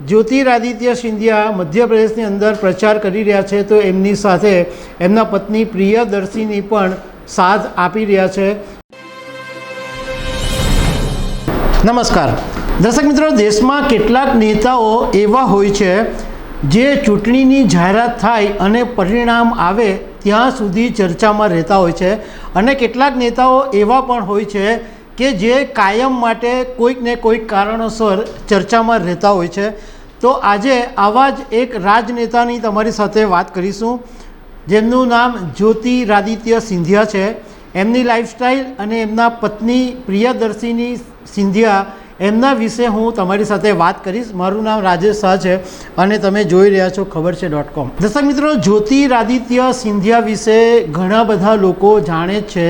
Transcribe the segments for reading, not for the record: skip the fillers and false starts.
જ્યોતિરાદિત્ય સિંધિયા મધ્યપ્રદેશની અંદર પ્રચાર કરી રહ્યા છે, તો એમની સાથે એમના પત્ની પ્રિયદર્શીની પણ સાથ આપી રહ્યા છે. નમસ્કાર દર્શક મિત્રો, દેશમાં કેટલાક નેતાઓ એવા હોય છે જે ચૂંટણીની જાહેરાત થાય અને પરિણામ આવે ત્યાં સુધી ચર્ચામાં રહેતા હોય છે, અને કેટલાક નેતાઓ એવા પણ હોય છે કે જે કાયમ માટે કોઈક ને કોઈક કારણોસર ચર્ચામાં રહેતા હોય છે. તો આજે આવા જ એક રાજનેતાની તમારી સાથે વાત કરીશું, જેમનું નામ જ્યોતિરાદિત્ય સિંધિયા છે. એમની લાઈફસ્ટાઈલ અને એમના પત્ની પ્રિયદર્શીની સિંધિયા એમના વિશે હું તમારી સાથે વાત કરીશ. મારું નામ રાજેશ શાહ છે અને તમે જોઈ રહ્યા છો ખબરછે.com. દર્શક મિત્રો, જ્યોતિરાદિત્ય સિંધિયા વિશે ઘણા બધા લોકો જાણે છે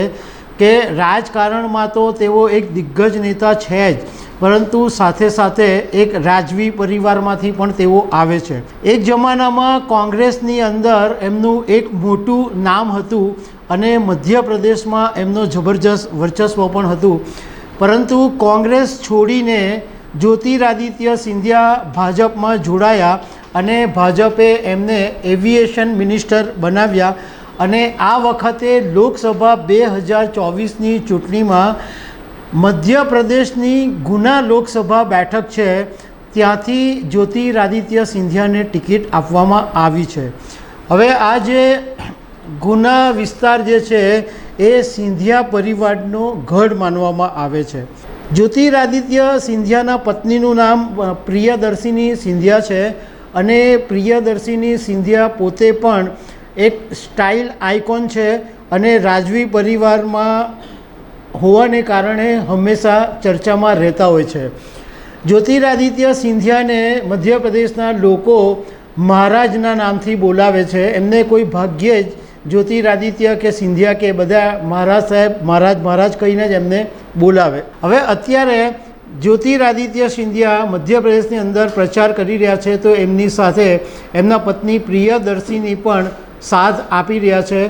કે રાજકારણમાં તો તેઓ એક દિગ્ગજ નેતા છે જ, પરંતુ સાથે સાથે એક રાજવી પરિવારમાંથી પણ તેઓ આવે છે. એક જમાનામાં કોંગ્રેસની અંદર એમનું એક મોટું નામ હતું અને મધ્યપ્રદેશમાં એમનો જબરજસ્ત વર્ચસ્વ પણ હતું, પરંતુ કોંગ્રેસ છોડીને જ્યોતિરાદિત્ય સિંધિયા ભાજપમાં જોડાયા અને ભાજપે એમને એવિએશન મિનિસ્ટર બનાવ્યા. અને આ વખતે લોકસભા 2024ની ચૂંટણીમાં મધ્યપ્રદેશની ગુના લોકસભા બેઠક છે, ત્યાંથી જ્યોતિરાદિત્ય સિંધિયાને ટિકિટ આપવામાં આવી છે. હવે આ જે ગુના વિસ્તાર જે છે એ સિંધિયા પરિવારનો ગઢ માનવામાં આવે છે. જ્યોતિરાદિત્ય સિંધિયાના પત્નીનું નામ પ્રિયદર્શીની સિંધિયા છે અને પ્રિયદર્શીની સિંધિયા પોતે પણ એક સ્ટાઇલ આઇકોન છે અને રાજવી પરિવારમાં હોવાને કારણે હંમેશા ચર્ચામાં રહેતા હોય છે. જ્યોતિરાદિત્ય સિંધિયાને મધ્યપ્રદેશના લોકો મહારાજના નામથી બોલાવે છે. એમને કોઈ ભાગ્યે જ જ્યોતિરાદિત્ય કે સિંધિયા કે બધા મહારાજ સાહેબ, મહારાજ મહારાજ કહીને જ એમને બોલાવે. હવે અત્યારે જ્યોતિરાદિત્ય સિંધિયા મધ્યપ્રદેશની અંદર પ્રચાર કરી રહ્યા છે, તો એમની સાથે એમના પત્ની પ્રિયદર્શીની પણ સાથ આપી રહ્યા છે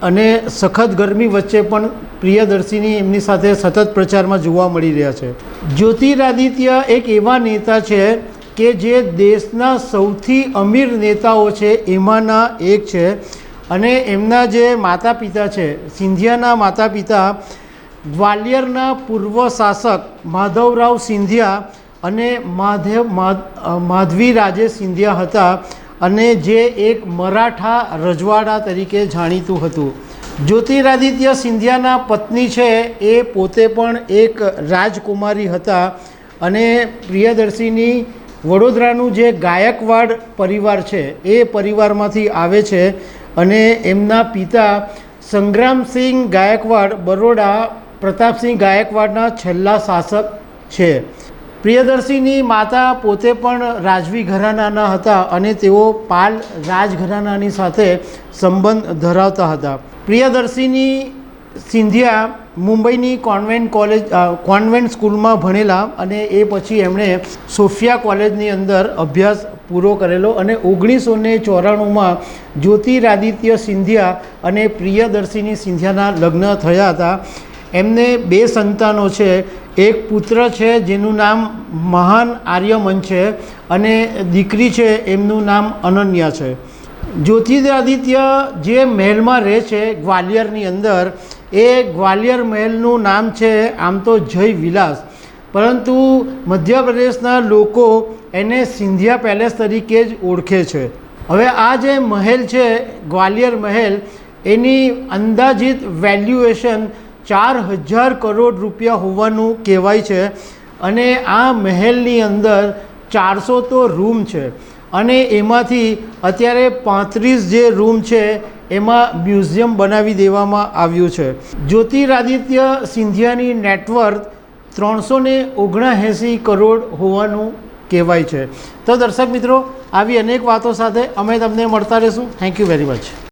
અને સખત ગરમી વચ્ચે પણ પ્રિયદર્શીની એમની સાથે સતત પ્રચારમાં જોવા મળી રહ્યા છે. જ્યોતિરાદિત્ય એક એવા નેતા છે કે જે દેશના સૌથી અમીર નેતાઓ છે એમાંના એક છે. અને એમના જે માતા પિતા છે, સિંધિયાના માતા પિતા ગ્વાલિયરના પૂર્વ શાસક માધવરાવ સિંધિયા અને માધવી રાજે સિંધિયા હતા, અને જે એક મરાઠા રજવાડા તરીકે જાણીતું હતું. જ્યોતિરાદિત્ય સિંધિયાના પત્ની છે એ પોતે પણ એક રાજકુમારી હતા અને પ્રિયદર્શીની વડોદરાનું જે ગાયકવાડ પરિવાર છે એ પરિવારમાંથી આવે છે અને એમના પિતા સંગ્રામસિંહ ગાયકવાડ બરોડા પ્રતાપસિંહ ગાયકવાડના છેલ્લા શાસક છે. પ્રિયદર્શીની માતા પોતે પણ રાજવી ઘરાનાના હતા અને તેઓ પાલ રાજઘરાનાની સાથે સંબંધ ધરાવતા હતા. પ્રિયદર્શીની સિંધિયા મુંબઈની કોન્વેન્ટ સ્કૂલમાં ભણેલા અને એ પછી એમણે સોફિયા કોલેજની અંદર અભ્યાસ પૂરો કરેલો અને 1994માં જ્યોતિરાદિત્ય સિંધિયા અને પ્રિયદર્શીની સિંધિયાના લગ્ન થયા હતા. એમને 2 સંતાનો છે. એક પુત્ર છે જેનું નામ મહાન આર્યમન છે અને દીકરી છે એમનું નામ અનન્યા છે. જ્યોતિરાદિત્ય જે મહેલમાં રહે છે ગ્વાલિયરની અંદર, એ ગ્વાલિયર મહેલનું નામ છે આમ તો જય વિલાસ, પરંતુ મધ્યપ્રદેશના લોકો એને સિંધિયા પેલેસ તરીકે જ ઓળખે છે. હવે આ જે મહેલ છે ગ્વાલિયર મહેલ, એની અંદાજિત વેલ્યુએશન 4000 કરોડ રૂપિયા હોવાનું કહેવાય છે અને આ મહેલની અંદર 400 તો રૂમ છે અને એમાંથી અત્યારે 35 જે રૂમ છે એમાં મ્યુઝિયમ બનાવી દેવામાં આવ્યું છે. જ્યોતિરાદિત્ય સિંધિયાની નેટવર્થ 379 કરોડ હોવાનું કહેવાય છે. તો દર્શક મિત્રો, આવી અનેક વાતો સાથે અમે તમને મળતા રહીશું. Thank you very much.